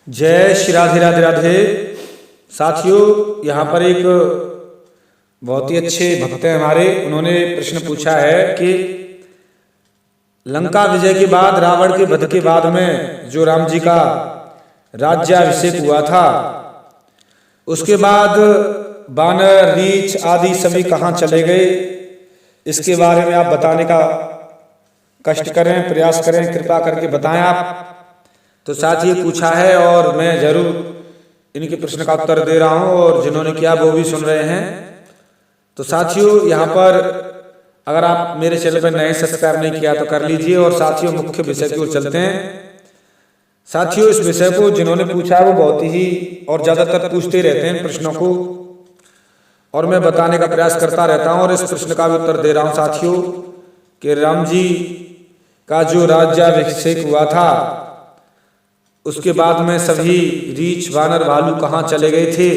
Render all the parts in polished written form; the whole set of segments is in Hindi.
जय श्री राधे राधे राधे। साथियों, यहाँ पर एक बहुत ही अच्छे भक्त हैं हमारे, उन्होंने प्रश्न पूछा है कि लंका विजय के बाद, रावण के वध के बाद में जो राम जी का राज्याभिषेक हुआ था, उसके बाद बानर, रीछ आदि सभी कहाँ चले गए, इसके बारे में आप बताने का कष्ट करें, प्रयास करें, कृपा करके बताएं आप। तो साथ ये पूछा है और मैं जरूर इनके प्रश्न का उत्तर दे रहा हूं, और जिन्होंने किया वो भी सुन रहे हैं। तो साथियों, यहाँ पर अगर आप मेरे चैनल पर नए सब्सक्राइब नहीं किया तो कर लीजिए। और साथियों, मुख्य विषय की ओर चलते हैं। साथियों, इस विषय को जिन्होंने पूछा है वो बहुत ही और ज्यादातर पूछते रहते हैं प्रश्नों को, और मैं बताने का प्रयास करता रहता हूं और इस प्रश्न का भी उत्तर दे रहा हूं। साथियों, कि राम जी का जो राज्याभिषेक हुआ था, उसके बाद में सभी रीछ, वानर, भालू कहाँ चले गए थे।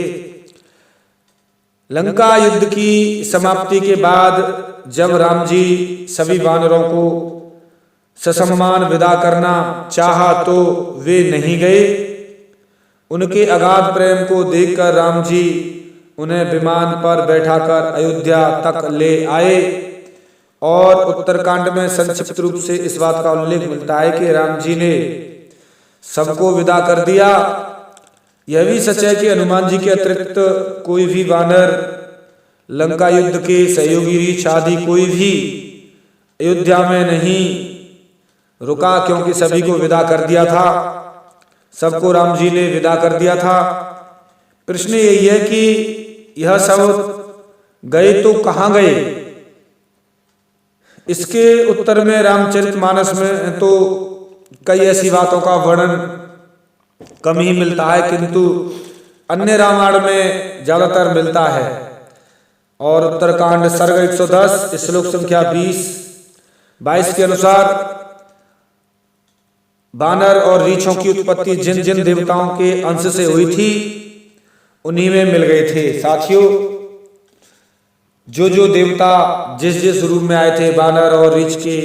लंका युद्ध की समाप्ति के बाद जब राम जी सभी वानरों को ससम्मान विदा करना चाहा तो वे नहीं गए। उनके अगाध प्रेम को देखकर राम जी उन्हें विमान पर बैठाकर अयोध्या तक ले आए। और उत्तरकांड में संक्षिप्त रूप से इस बात का उल्लेख मिलता है कि राम जी ने सबको विदा कर दिया। यह भी सच है कि हनुमान जी के अतिरिक्त कोई भी वानर, लंका युद्ध के सहयोगी रीछ आदि कोई भी अयोध्या में नहीं रुका, क्योंकि सभी को विदा कर दिया था, सबको राम जी ने विदा कर दिया था। प्रश्न यही है कि यह सब गए तो कहाँ गए। इसके उत्तर में रामचरितमानस में तो कई ऐसी बातों का वर्णन कम ही मिलता है, किंतु अन्य रामायण में ज्यादातर मिलता है। और उत्तरकांड सर्ग 110 श्लोक संख्या 20-22 के अनुसार बानर और रीछों की उत्पत्ति जिन जिन देवताओं के अंश से हुई थी उन्हीं में मिल गए थे। साथियों, जो जो देवता जिस जिस रूप में आए थे, बानर और रीछ के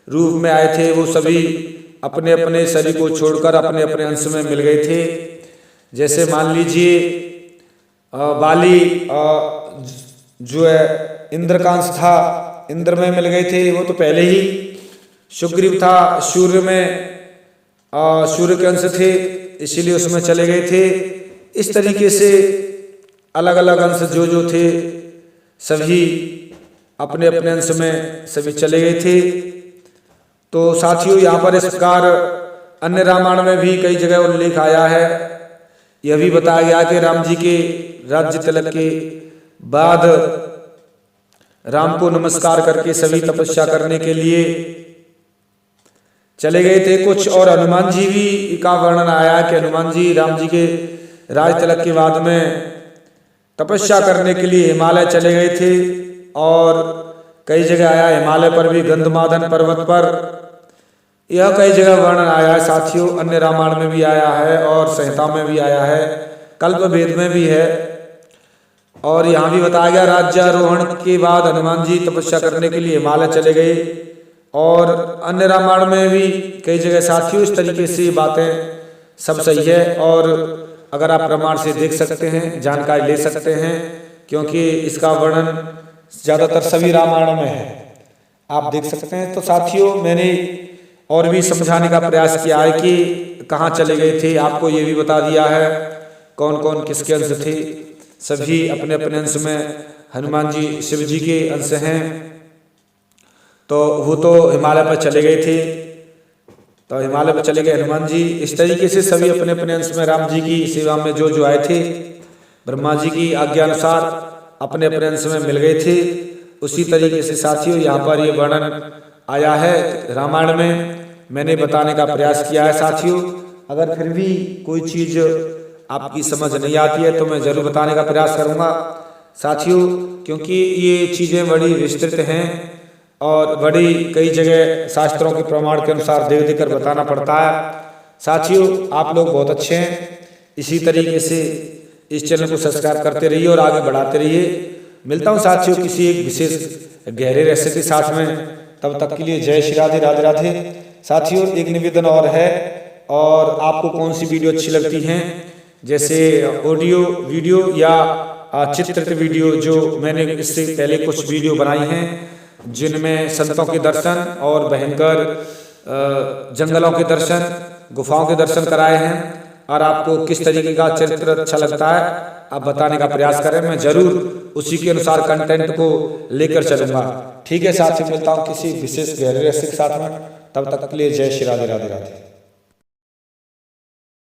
रूप में आए थे, वो सभी अपने अपने शरीर को छोड़कर अपने अपने अंश में मिल गए थे। जैसे मान लीजिए बाली जो है इंद्र का अंश था, इंद्र में मिल गए थे, वो तो पहले ही। सुग्रीव था, सूर्य में सूर्य के अंश थे, इसीलिए उसमें चले गए थे। इस तरीके से अलग अलग अंश जो जो थे सभी अपने अपने अंश में सभी चले गए थे। तो साथियों, यहाँ पर इस प्रकार अन्य रामायण में भी कई जगह उल्लेख आया है। यह भी बताया गया कि राम जी के राज्य तिलक के बाद राम को नमस्कार करके सभी तपस्या करने के लिए चले गए थे कुछ। और हनुमान जी भी का वर्णन आया कि हनुमान जी राम जी के राज तिलक के बाद में तपस्या करने के लिए हिमालय चले गए थे। और कई जगह आया हिमालय पर भी, गंधमादन पर्वत पर, यह कई जगह वर्णन आया है। साथियों, अन्य रामायण में भी आया है और संहिता में भी आया है, कल्प वेद में भी है। और यहाँ भी बताया गया राज्यारोहण के बाद हनुमान जी तपस्या करने के लिए हिमालय चले गए। और अन्य रामायण में भी कई जगह। साथियों, इस तरीके से बातें सब सही है, और अगर आप प्रमाण से देख सकते हैं, जानकारी ले सकते हैं, क्योंकि इसका वर्णन ज्यादातर सभी रामायणों में है, आप देख सकते हैं। तो साथियों, मैंने और भी समझाने का प्रयास किया है कि कहाँ चले गए थे। आपको ये भी बता दिया है कौन कौन किसके अंश थे। सभी अपने अपने अंश में, हनुमान जी शिव जी के अंश हैं, तो वो तो हिमालय पर चले गए थे, तो हिमालय पर चले गए हनुमान जी। इस तरीके से सभी अपने अपने अंश में राम जी की सेवा में जो जो आए थे, ब्रह्मा जी की आज्ञा अनुसार अपने अपने अंश में मिल गए थे। उसी तरीके से साथियों, यहाँ पर ये वर्णन आया है रामायण में, मैंने बताने का प्रयास किया है। साथियों, अगर फिर भी कोई चीज आपकी समझ नहीं आती है तो मैं जरूर बताने का प्रयास करूंगा। साथियों, क्योंकि ये चीजें बड़ी विस्तृत हैं और बड़ी कई जगह शास्त्रों के प्रमाण के अनुसार देख देकर बताना पड़ता है। साथियों, आप लोग बहुत अच्छे हैं, इसी तरीके से इस चैनल को सब्सक्राइब करते रहिए और आगे बढ़ाते रहिए। मिलता हूँ साथियों किसी एक विशेष गहरे रहस्य के साथ में, तब तक के लिए जय श्री राधे राधे राधे। साथियों, एक निवेदन और है और आपको कौन सी वीडियो अच्छी लगती हैं, जैसे ऑडियो वीडियो या चित्रित वीडियो। जो मैंने इससे पहले कुछ वीडियो बनाई हैं जिनमें संतों के दर्शन और भयंकर जंगलों के दर्शन, गुफाओं के दर्शन कराए हैं, और आपको किस तरीके का चरित्र अच्छा लगता है आप बताने का प्रयास करें। मैं जरूर उसी के अनुसार कंटेंट को लेकर चलूंगा। ठीक है, साथ ही मिलता हूँ किसी विशेष गहरे रहस्य के साथ में। तब तक के लिए जय श्री राधे राधे राधे।